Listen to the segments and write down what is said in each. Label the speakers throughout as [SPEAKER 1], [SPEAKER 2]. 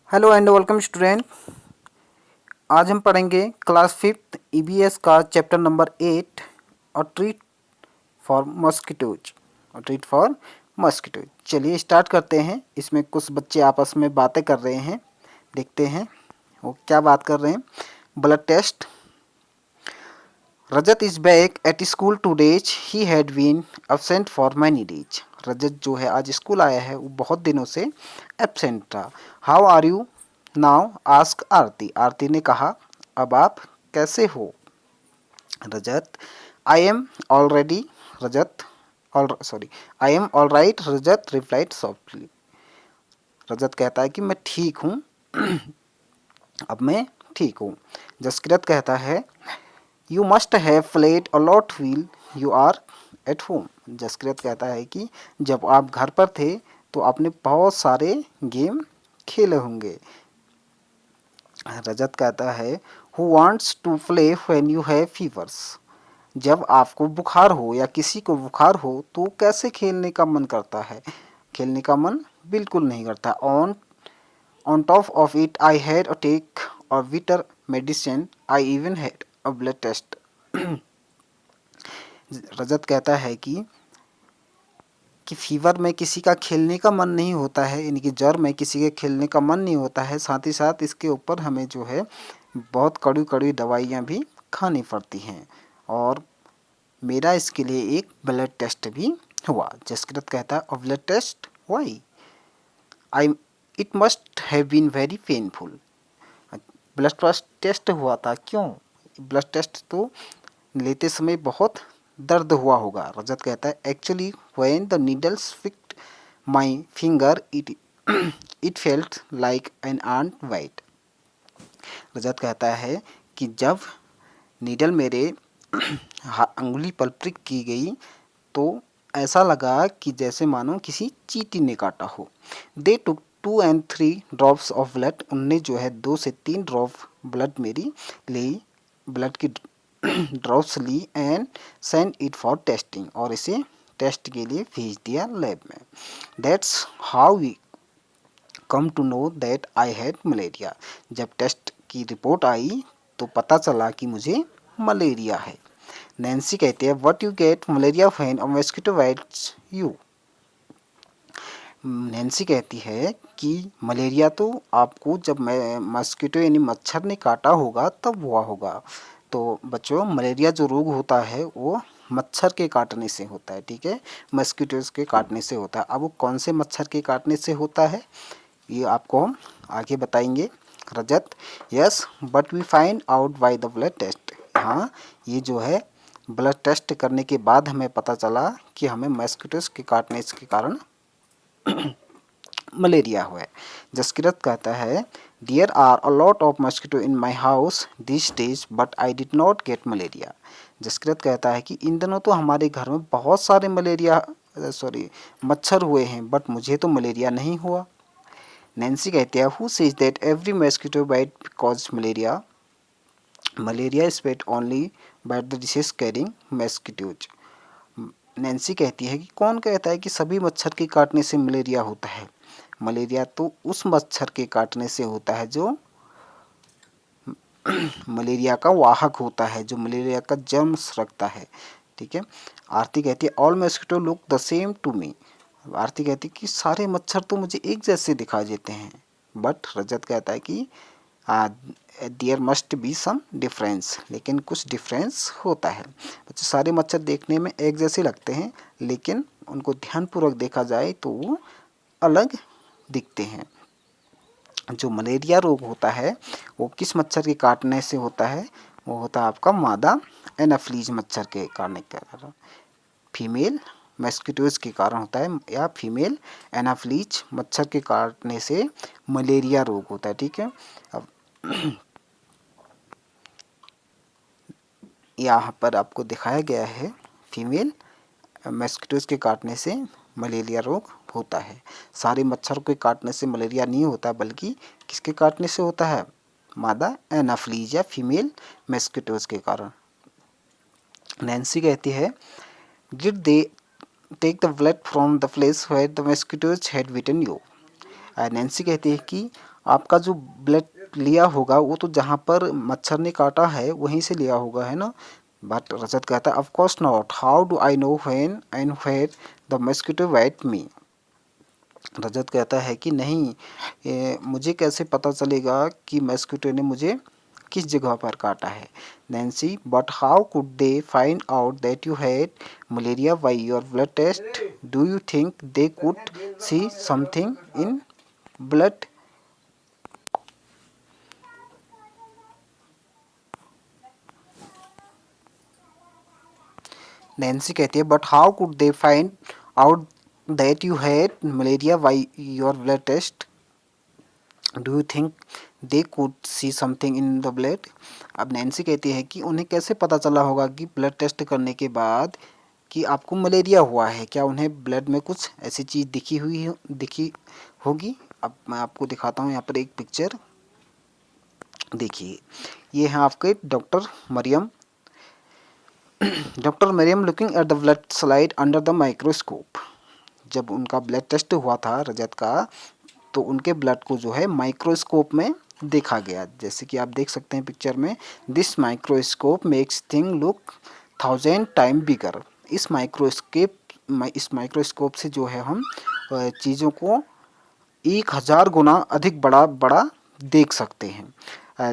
[SPEAKER 1] Hello and welcome student. आज हम पढ़ेंगे क्लास फिफ्थ ईबीएस का चैप्टर नंबर 8 और ट्रीट फॉर मस्किटोज चलिए स्टार्ट करते हैं। इसमें कुछ बच्चे आपस में बातें कर रहे हैं, देखते हैं वो क्या बात कर रहे हैं। Blood test. Rajat is back at school today. He had been absent for many days. Rajat जो है आज स्कूल आया है, वो बहुत दिनों से एब्सेंट था। How are you now ask Aarti. Aarti ने कहा, अब आप कैसे हो? Rajat, I am already Rajat all sorry I am all right, Rajat replied softly. Rajat कहता है कि मैं ठीक हूँ, अब मैं ठीक हूँ। जसकिरत कहता है, you must have played a lot while you are at home. Jaskirat कहता है कि जब आप घर पर थे तो आपने बहुत सारे गेम खेले होंगे। रजत कहता है, who wants to play when you have fevers. जब आपको बुखार हो या किसी को बुखार हो तो कैसे खेलने का मन करता है? खेलने का मन बिल्कुल नहीं करता। On top of it I had a take a bitter medicine, I even had a blood test. Rajat कहता है कि फीवर में किसी का खेलने का मन नहीं होता है, यानी कि ज्वर में किसी के खेलने का मन नहीं होता है। साथ ही साथ इसके ऊपर हमें जो है बहुत कड़ी कड़ी दवाइयाँ भी खानी पड़ती हैं, और मेरा इसके लिए एक ब्लड टेस्ट भी हुआ। जसकृत कहता है, blood test why I it must have been very painful. Blood test हुआ था, क्यों? ब्लड टेस्ट तो लेते समय बहुत दर्द हुआ होगा। रजत कहता है, actually when the needles pricked my finger it felt like an ant bite. Rajat कहता है कि जब नीडल मेरे अंगुली पर प्रिक की गई तो ऐसा लगा कि जैसे मानो किसी चींटी ने काटा हो। They took 2 and 3 drops of blood. उनने जो है 2 से 3 ड्रॉप ब्लड मेरी ली, ब्लड की ड्रॉप्स ली, and send it for testing, और इसे टेस्ट के लिए भेज दिया लैब में। That's how we come to know that I had malaria. जब टेस्ट की रिपोर्ट आई तो पता चला कि मुझे मलेरिया है। नैन्सी कहती है, what you get malaria when a mosquito bytes you. Nancy कहती है कि मलेरिया तो आपको जब मस्किटो यानी मच्छर ने काटा होगा तब हुआ होगा। तो बच्चों, मलेरिया जो रोग होता है वो मच्छर के काटने से होता है, ठीक है, मस्किटोज के काटने से होता है। अब वो कौन से मच्छर के काटने से होता है ये आपको हम आगे बताएंगे। Rajat, yes but we find out by the blood test. हाँ, ये जो है ब्लड टेस्ट करने के बाद हमें पता चला कि हमें मस्किटोज के काटने के कारण मलेरिया हुआ है। जसकिरत कहता है, there are a lot of mosquito in my house this days but I did not get malaria. Jaskirat कहता है कि इन दिनों तो हमारे घर में बहुत सारे मच्छर हुए हैं, बट मुझे तो मलेरिया नहीं हुआ। नैन्सी कहती है, who says that every mosquito bite cause malaria. Malaria spread only by the disease carrying mosquitoes. Nancy कहती है कि कौन कहता है कि सभी मच्छर के काटने से मलेरिया होता है? मलेरिया तो उस मच्छर के काटने से होता है जो मलेरिया का वाहक होता है, जो मलेरिया का जर्म रखता है, ठीक है। आरती कहती है, all mosquito look the same to me. Aarti कहती है कि सारे मच्छर तो मुझे एक जैसे दिखाई देते हैं, बट रजत कहता है कि there must be some difference, लेकिन कुछ डिफरेंस होता है। बच्चे, सारे मच्छर देखने में एक जैसे लगते हैं, लेकिन उनको ध्यानपूर्वक देखा जाए तो वो अलग दिखते हैं। जो मलेरिया रोग होता है वो किस मच्छर के काटने से होता है? वो होता है आपका मादा एनाफ्लीज मच्छर के काटने के कारण, फीमेल मस्किटोज के कारण होता है, या फीमेल एनाफ्लीज मच्छर के काटने से मलेरिया रोग होता है, ठीक है। अब यहाँ पर आपको दिखाया गया है फीमेल मस्किटोज के काटने से मलेरिया रोग होता है। सारे मच्छर के काटने से मलेरिया नहीं होता, बल्कि किसके काटने से होता है? मादा एनाफ्लीज या फीमेल मस्किटोज के कारण। नैन्सी कहती है, did they take the blood from the place where the mosquitoes had bitten you. Nancy कहती है कि आपका जो ब्लड लिया होगा वो तो जहाँ पर मच्छर ने काटा है वहीं से लिया होगा, है ना। बट रजत कहता है of course not, how do I know when and where the mosquito bite me. Rajat कहता है कि नहीं, मुझे कैसे पता चलेगा कि मस्किटो ने मुझे किस जगह पर काटा है। Nancy, but how could they find out that you had malaria by your blood test? Do you think they could see something in blood? Nancy कहती है but how could they find out that you had malaria by your blood test? Do you think they could see something in the blood? अब Nancy कहती है कि उन्हें कैसे पता चला होगा कि ब्लड टेस्ट करने के बाद कि आपको मलेरिया हुआ है, क्या उन्हें ब्लड में कुछ ऐसी चीज़ दिखी होगी? अब मैं आपको दिखाता हूँ यहाँ पर एक पिक्चर देखिए। ये है आपके doctor Mariam. Doctor Mariam looking at the blood slide under the microscope. जब उनका ब्लड टेस्ट हुआ था रजत का, तो उनके ब्लड को जो है माइक्रोस्कोप में देखा गया, जैसे कि आप देख सकते हैं पिक्चर में। This microscope makes thing look 1000 time bigger. इस माइक्रोस्कोप से जो है हम चीज़ों को 1000 गुना अधिक बड़ा बड़ा देख सकते हैं।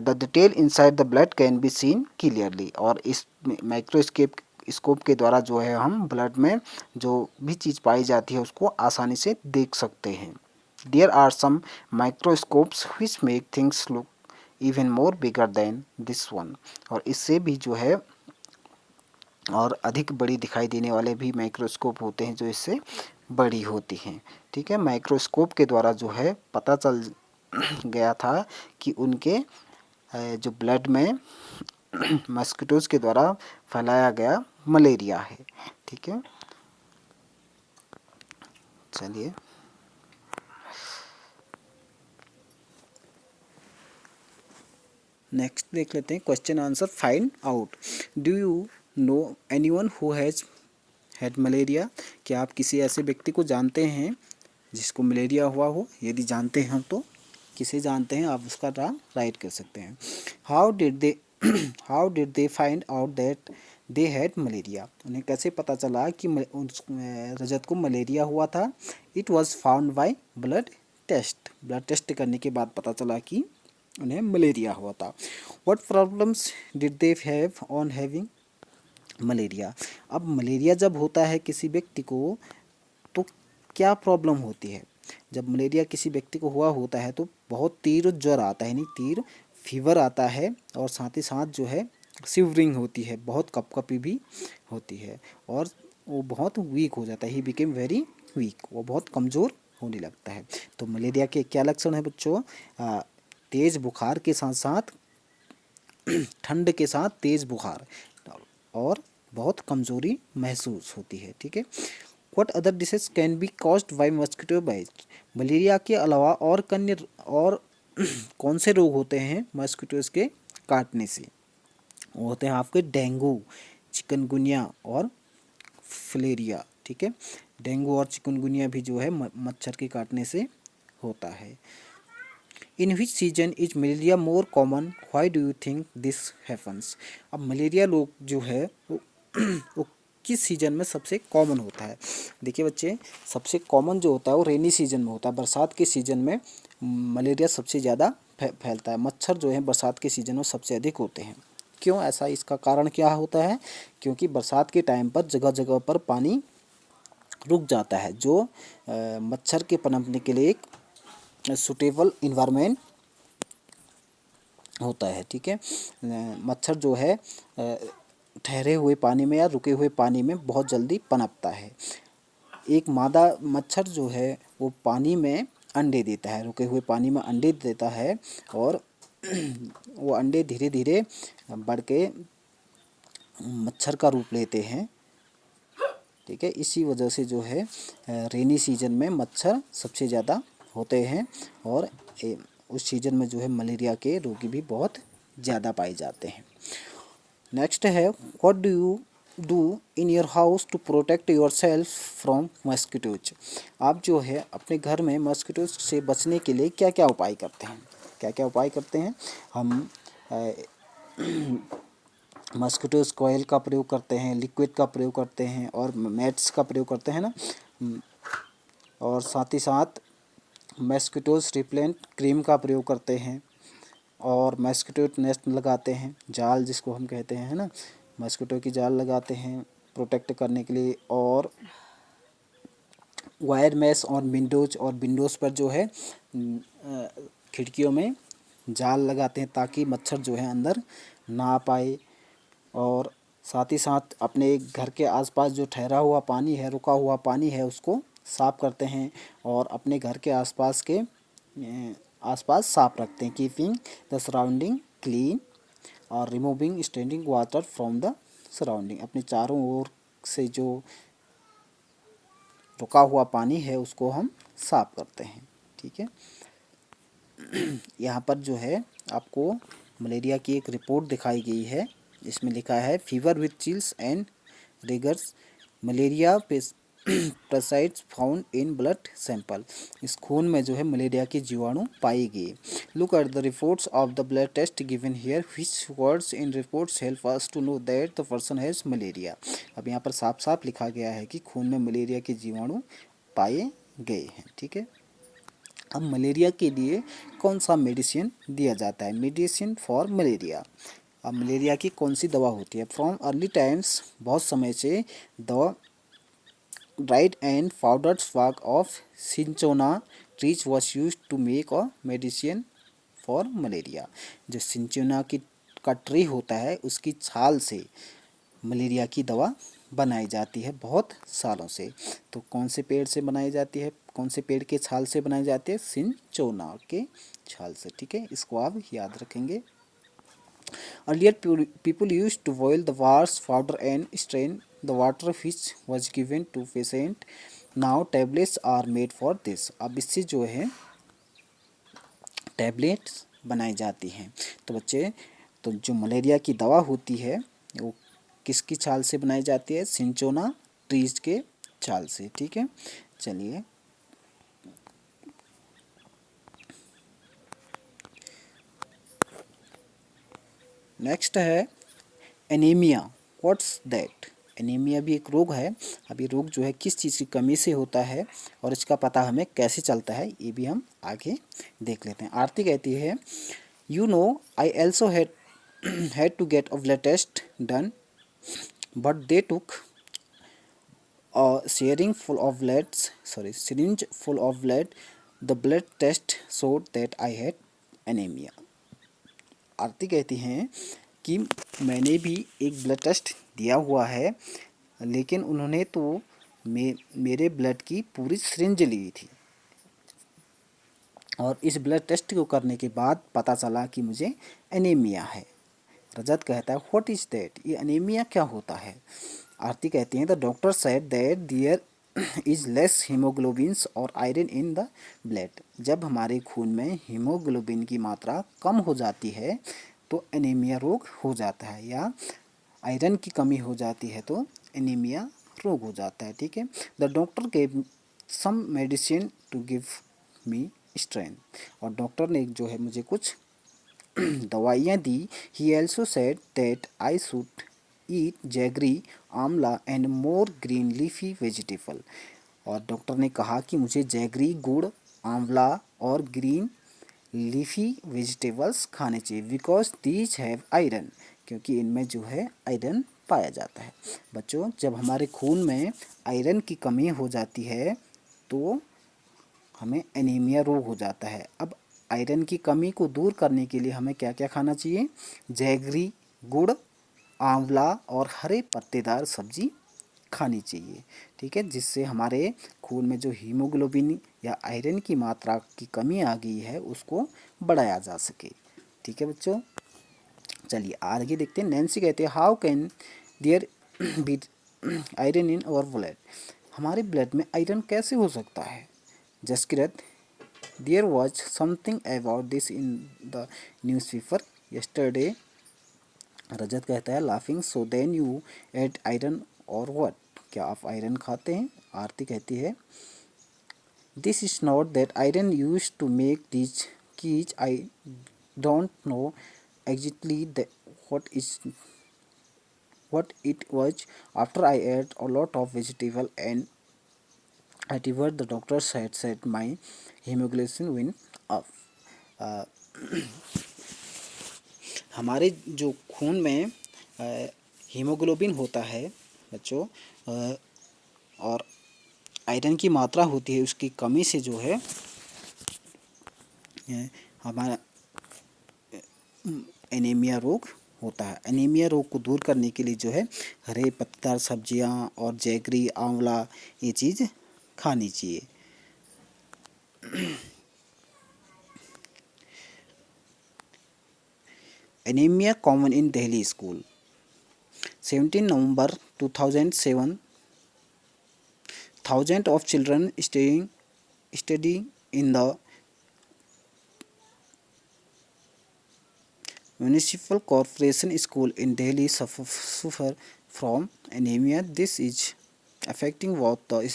[SPEAKER 1] The detail inside the blood can be seen clearly. और इस माइक्रोस्कोप स्कोप के द्वारा जो है हम ब्लड में जो भी चीज़ पाई जाती है उसको आसानी से देख सकते हैं। There are some microscopes which make things look even more bigger than this one. और इससे भी जो है और अधिक बड़ी दिखाई देने वाले भी माइक्रोस्कोप होते हैं जो इससे बड़ी होती हैं। ठीक है, माइक्रोस्कोप के द्वारा जो है पता चल गया था कि उनके जो ब्लड में मस्किटोज़ के द्वारा फैलाया गया मलेरिया है। ठीक है, चलिए नेक्स्ट देख लेते हैं। Question answer find out. Do you know anyone who has had malaria? क्या आप किसी ऐसे व्यक्ति को जानते हैं जिसको मलेरिया हुआ हो? यदि जानते हैं तो किसे जानते हैं, आप उसका नाम राइट कर सकते हैं। How did they find out that they had malaria? उन्हें कैसे पता चला कि रजत को मलेरिया हुआ था? It was found by blood test. Blood test करने के बाद पता चला कि उन्हें मलेरिया हुआ था। What problems did they have on having malaria? अब मलेरिया जब होता है किसी व्यक्ति को तो क्या प्रॉब्लम होती है? जब मलेरिया किसी व्यक्ति को हुआ होता है तो बहुत तीव्र ज्वर आता है, नहीं तीव्र फीवर आता है, और साथ ही साथ जो है शिवरिंग होती है, बहुत कपकपी भी होती है, और वो बहुत वीक हो जाता है। ही बिकेम वेरी वीक, वो बहुत कमज़ोर होने लगता है। तो मलेरिया के क्या लक्षण है बच्चों? तेज़ बुखार के साथ साथ ठंड के साथ तेज़ बुखार और बहुत कमज़ोरी महसूस होती है। ठीक है, what other disease can be caused by mosquito bite? Malaria के अलावा और कौन से रोग होते हैं मस्किटोज़ के काटने से? वो होते हैं आपके डेंगू, चिकनगुनिया और फलेरिया। ठीक है, डेंगू और चिकनगुनिया भी जो है मच्छर के काटने से होता है। In which season is malaria more common? Why do you think this happens? अब मलेरिया लोग जो है वो किस सीजन में सबसे कॉमन होता है? देखिए बच्चे, सबसे कॉमन जो होता है वो रेनी सीजन में होता है। बरसात के सीजन में मलेरिया सबसे ज़्यादा फैलता है। मच्छर जो है बरसात के सीजन में सबसे अधिक होते हैं। क्यों ऐसा? इसका कारण क्या होता है? क्योंकि बरसात के टाइम पर जगह जगह पर पानी रुक जाता है, जो मच्छर के पनपने के लिए एक सुटेबल इन्वायरमेंट होता है। ठीक है, मच्छर जो है ठहरे हुए पानी में या रुके हुए पानी में बहुत जल्दी पनपता है। एक मादा मच्छर जो है वो पानी में अंडे देता है, रुके हुए पानी में अंडे देता है, और वो अंडे धीरे धीरे बढ़ के मच्छर का रूप लेते हैं। ठीक है, इसी वजह से जो है रेनी सीजन में मच्छर सबसे ज़्यादा होते हैं, और उस सीजन में जो है मलेरिया के रोगी भी बहुत ज़्यादा पाए जाते हैं। नेक्स्ट है what do you do in your house to protect yourself from mosquitoes? आप जो है अपने घर में मस्किटोज से बचने के लिए क्या क्या उपाय करते हैं? क्या क्या उपाय करते हैं हम? मस्किटोज कॉइल का प्रयोग करते हैं, लिक्विड का प्रयोग करते हैं और मैट्स का प्रयोग करते हैं ना। और साथ ही साथ मस्किटोज रिपेलेंट क्रीम का प्रयोग करते हैं और मस्किटो नेस्ट लगाते हैं, जाल जिसको हम कहते हैं, है ना, मस्किटो की जाल लगाते हैं प्रोटेक्ट करने के लिए। और वायर मेश और विंडोज़ पर जो है खिड़कियों में जाल लगाते हैं ताकि मच्छर जो है अंदर ना आ पाए। और साथ ही साथ अपने घर के आसपास जो ठहरा हुआ पानी है, रुका हुआ पानी है, उसको साफ़ करते हैं और अपने घर के आसपास साफ रखते हैं। कीपिंग द सराउंडिंग क्लीन और removing standing water from the surrounding, अपने चारों ओर से जो रुका हुआ पानी है उसको हम साफ करते हैं। ठीक है, यहाँ पर जो है आपको मलेरिया की एक रिपोर्ट दिखाई गई है। इसमें लिखा है fever with chills and riggers, malaria parasites found in blood sample. इस खून में जो है मलेरिया के जीवाणु पाए गए। Look at the reports of the blood test given here, which words in reports help us to know that the person has malaria. अब यहाँ पर साफ साफ लिखा गया है कि खून में मलेरिया के जीवाणु पाए गए हैं। ठीक है, अब मलेरिया के लिए कौन सा मेडिसिन दिया जाता है? Medicine for malaria. अब मलेरिया की कौन सी दवा होती है? फ्रॉम अर्ली टाइम्स, बहुत समय से दवा dried and powdered bark of cinchona trees was used to make a medicine for malaria। जो सिंचोना की का ट्री होता है उसकी छाल से मलेरिया की दवा बनाई जाती है बहुत सालों से। तो कौन से पेड़ से बनाई जाती है, कौन से पेड़ के छाल से बनाई जाती है? सिंचोना के छाल से। ठीक है, इसको आप याद रखेंगे। Earlier people used to boil the bark powder and strain the water which was given to patient. Now tablets are made for this। अब इससे जो है टैबलेट्स बनाई जाती हैं। तो बच्चे, तो जो मलेरिया की दवा होती है वो किसकी छाल से बनाई जाती है? सिंचोना ट्रीज के छाल से। ठीक है, चलिए नेक्स्ट है एनीमिया। What's that? एनीमिया भी एक रोग है। अब ये रोग जो है किस चीज़ की कमी से होता है और इसका पता हमें कैसे चलता है, ये भी हम आगे देख लेते हैं। आरती कहती है, you know I also had to get a blood test done but they took syringe full of blood. The blood test showed that I had anemia। आरती कहती हैं कि मैंने भी एक ब्लड टेस्ट दिया हुआ है, लेकिन उन्होंने तो मेरे ब्लड की पूरी सिरिंज ली थी और इस ब्लड टेस्ट को करने के बाद पता चला कि मुझे एनीमिया है। रजत कहता है व्हाट इज दैट? ये एनीमिया क्या होता है? आरती कहती हैं the doctor said that there is less haemoglobins और आयरन इन द ब्लड। जब हमारे खून में हीमोग्लोबिन की मात्रा कम हो जाती है तो एनीमिया रोग हो जाता है, या आयरन की कमी हो जाती है तो एनीमिया रोग हो जाता है। ठीक है, the doctor gave some medicine to give me strength. और डॉक्टर ने जो है मुझे कुछ दवाइयाँ दी। He also said that I should eat jaggery, amla and more green leafy vegetable. और डॉक्टर ने कहा कि मुझे जैगरी, गुड़, आंवला और ग्रीन लीफी वेजिटेबल्स खाने चाहिए बिकॉज दीज हैव आयरन, क्योंकि इनमें जो है आयरन पाया जाता है। बच्चों, जब हमारे खून में आयरन की कमी हो जाती है तो हमें एनीमिया रोग हो जाता है। अब आयरन की कमी को दूर करने के लिए हमें क्या क्या खाना चाहिए? जैगरी, गुड़, आंवला और हरे पत्तेदार सब्जी खानी चाहिए। ठीक है, जिससे हमारे खून में जो हीमोग्लोबिन या आयरन की मात्रा की कमी आ गई है उसको बढ़ाया जा सके। ठीक है बच्चों, चलिए आगे देखते हैं। नैन्सी कहते हैं how can there be iron in our blood? हमारे ब्लड में आयरन कैसे हो सकता है? Jaskirat, there was something about this in the newspaper yesterday. Rajat कहता है laughing, so then you add iron or what? क्या आप आयरन खाते हैं? आरती कहती है this is not that iron use to make these cookies. I don't know exactly what it was. After I ate a lot of vegetable and afterward the doctor said my hemoglobin went up. अ, हमारे जो खून में haemoglobin होता है बच्चों, और iron की मात्रा होती है, उसकी कमी से जो है हमारा एनीमिया रोग होता है। एनीमिया रोग को दूर करने के लिए जो है हरे पत्तेदार सब्जियां और जैगरी, आंवला, ये चीज़ खानी चाहिए। Anaemia common in Delhi school. 17 November 2007, thousands of children studying in the Municipal Corporation School in Delhi suffer from anemia. This is affecting both their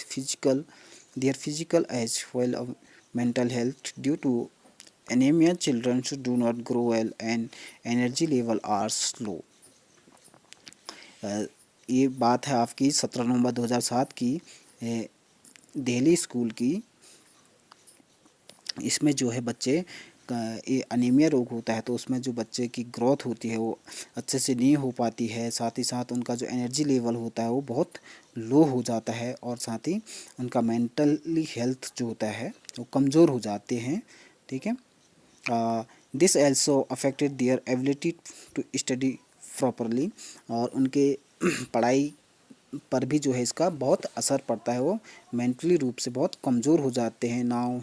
[SPEAKER 1] physical as well as mental health. Due to anemia, children do not grow well and energy level are slow. ये बात है आपकी 17 नवंबर 2007 की, Delhi school की। इसमें जो है बच्चे ये अनीमिया रोग होता है, तो उसमें जो बच्चे की ग्रोथ होती है वो अच्छे से नहीं हो पाती है, साथ ही साथ उनका जो एनर्जी लेवल होता है वो बहुत लो हो जाता है, और साथ ही उनका मेंटली हेल्थ जो होता है वो कमज़ोर हो जाते हैं। ठीक है, this also affected their ability to study properly, और उनके पढ़ाई पर भी जो है इसका बहुत असर पड़ता है, वो मेंटली रूप से बहुत कमज़ोर हो जाते हैं। Now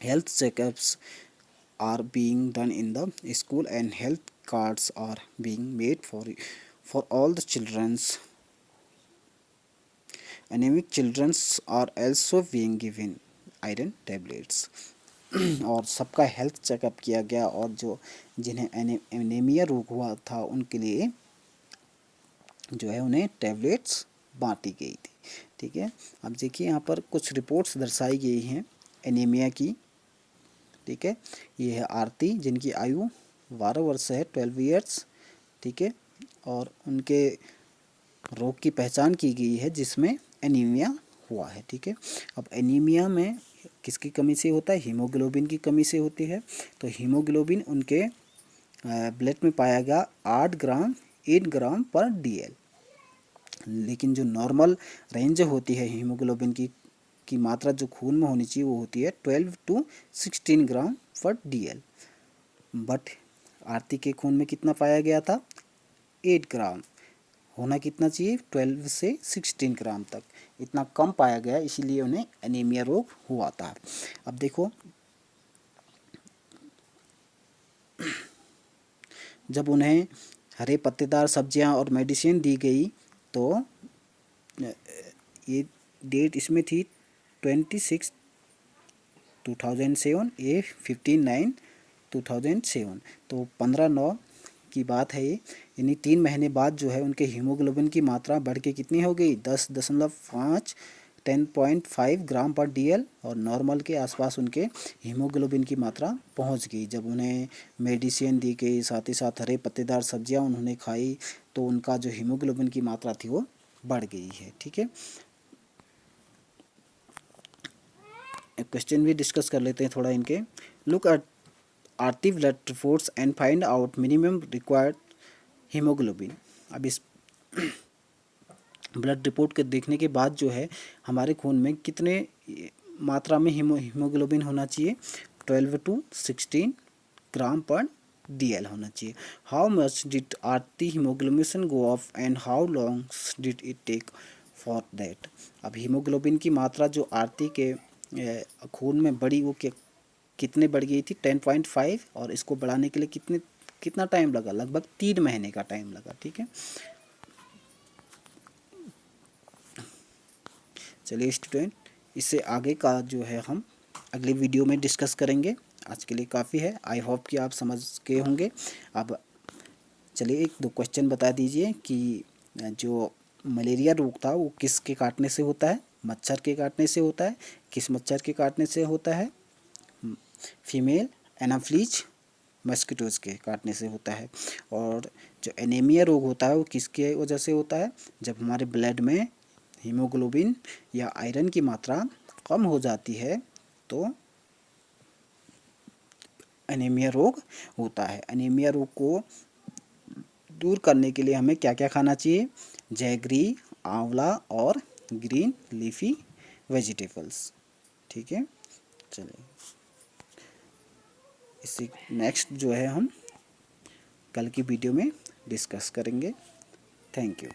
[SPEAKER 1] health checkups are being done in the school and health cards are being made for all the children's. Anemic children are also being given iron tablets. और सबका हेल्थ चेकअप किया गया, और जो जिन्हें एनीमिया रोग हुआ था उनके लिए जो है उन्हें टैबलेट्स बांटी गई थी। ठीक है, अब देखिए यहाँ पर कुछ रिपोर्ट्स दर्शाई गई हैं एनीमिया की। ठीक है, ये है आरती, जिनकी आयु 12 वर्ष है, 12 ईयर्स। ठीक है, और उनके रोग की पहचान की गई है जिसमें एनीमिया हुआ है। ठीक है, अब एनीमिया में किसकी कमी से होता है? हीमोग्लोबिन की कमी से होती है। तो हीमोग्लोबिन उनके ब्लड में पाया गया 8 ग्राम पर DL, लेकिन जो नॉर्मल रेंज होती है हीमोग्लोबिन की मात्रा जो खून में होनी चाहिए वो होती है 12 to 16 ग्राम पर DL। बट आरती के खून में कितना पाया गया था? 8 ग्राम। होना कितना चाहिए? 12 से 16 ग्राम तक, इतना कम पाया गया, इसीलिए उन्हें एनीमिया रोग हुआ था। अब देखो, जब उन्हें हरे पत्तेदार सब्जियां और मेडिसिन दी गई तो ये डेट इसमें थी 26 2007, ये 15/9 2007, तो 15/9 की बात है ये, यानी 3 महीने बाद जो है उनके हीमोग्लोबिन की मात्रा बढ़ के कितनी हो गई? 10.5 ग्राम पर DL, और नॉर्मल के आसपास उनके हीमोग्लोबिन की मात्रा पहुंच गई। जब उन्हें मेडिसिन दी गई, साथ ही साथ हरे पत्तेदार सब्जियां उन्होंने खाई, तो उनका जो हीमोग्लोबिन की मात्रा थी वो बढ़ गई है। ठीक है, क्वेश्चन भी डिस्कस कर लेते हैं थोड़ा इनके। Look at Aarti blood reports and find out minimum required haemoglobin. अब इस ब्लड रिपोर्ट के देखने के बाद जो है हमारे खून में कितने मात्रा में हीमोग्लोबिन होना चाहिए? 12 to 16 ग्राम पर DL होना चाहिए। How much did Aarti haemoglobin go off and how long did it take for that. अब हीमोग्लोबिन की मात्रा जो आरती के खून में बढ़ी वो कितने बढ़ गई थी? 10.5, और इसको बढ़ाने के लिए कितना टाइम लगा? लगभग 3 महीने का टाइम लगा। ठीक है, चलिए स्टूडेंट, इससे आगे का जो है हम अगले वीडियो में डिस्कस करेंगे। आज के लिए काफ़ी है, आई होप कि आप समझ गए होंगे। अब चलिए 1-2 क्वेश्चन बता दीजिए कि जो मलेरिया रोग था वो किसके काटने से होता है? मच्छर के काटने से होता है। किस मच्छर के काटने से होता है? फीमेल एनाफ्लीज मस्किटोज़ के काटने से होता है। और जो एनीमिया रोग होता है वो किसके वजह से होता है? जब हमारे ब्लड में हीमोग्लोबिन या आयरन की मात्रा कम हो जाती है तो एनीमिया रोग होता है। एनीमिया रोग को दूर करने के लिए हमें क्या क्या खाना चाहिए? जैगरी, आंवला और ग्रीन लीफी वेजिटेबल्स। ठीक है, चलिए इसी नेक्स्ट जो है हम कल की वीडियो में डिस्कस करेंगे। Thank you.